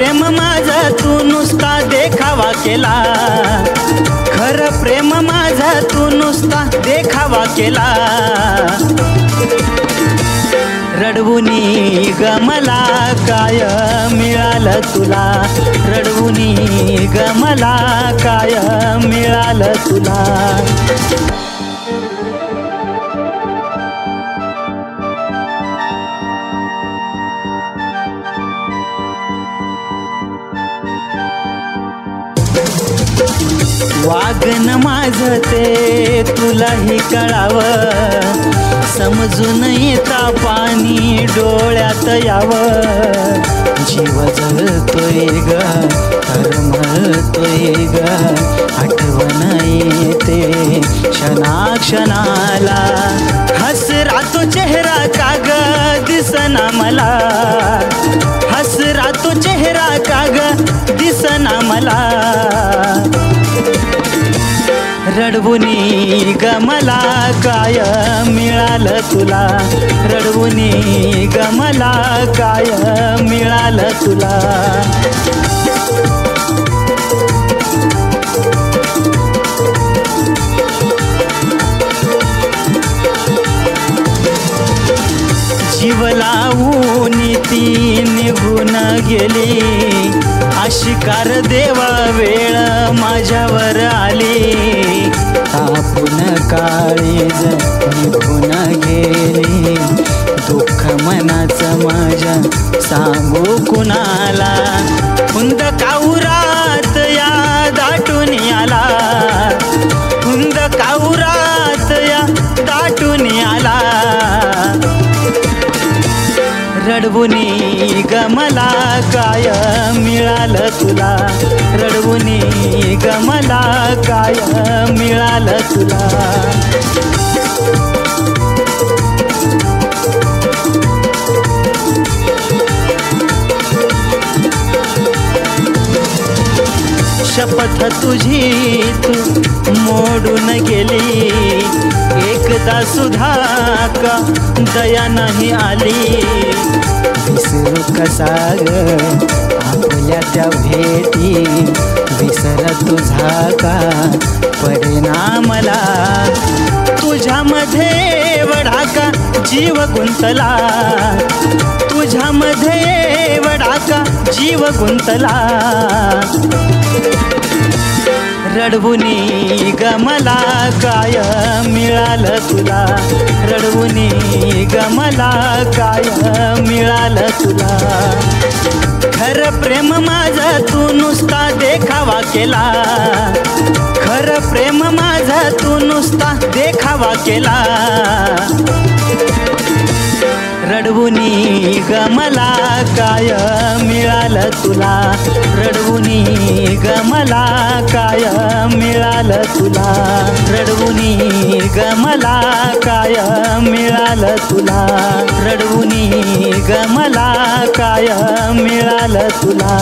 प्रेम माझं तू नुसता देखावा केला, खरं प्रेम माझं तू नुसता देखावा केला. रडवुनी ग मला काय मिळालं तुला, रडवुनी ग मला काय मिळालं तुला. वागणं माझं ते तुलाही कळावं, समजून येता पाणी डोळ्यात यावं. जीव जळतोय ग तरमळतोय ग, आठवण येते क्षणाक्षणाला. हसरा तो चेहरा का ग दिसना मला, हसरा तो चेहरा का ग दिसना मला. रडवुनी ग मला काय मिळालं तुला, रडवुनी ग मला काय मिळालं तुला. जीव लावून ती निघून गेली, आशिकार देवा वेळ माझ्यावर आली. तापून काळीज निघून गेली, दुःख मनाचं माझ्या सांगू कुणाला. कुंद काऊरात या दाटून आला, कुंद काऊरात या दाटून आला. रडवुनी ग मला काय मिळालं तुला, रडवुनी ग मला काय मिळालं तुला. शपथ तुझी तू मोडून गेली, एकदा सुद्धा का दया नाही आली. विसरू कसा ग आपल्या त्या भेटी, विसर तुझा का परिणामला. तुझ्यामध्ये एवढा का जीव गुंतला, तुझ्यामध्ये एवढा का जीव गुंतला. रडवुनी ग मला काय मिळालं तुला, रडवुनी ग मला काय मिळालं तुला. खरं प्रेम माझं तू नुसता देखावा केला, खरं प्रेम माझं तू नुसता देखावा केला. रडवुनी ग मला काय मिळालं तुला, रडवुनी ग मला काय मिळालं तुला. रडवुनी ग मला काय मिळालं तुला, रडवुनी ग मला काय मिळालं तुला.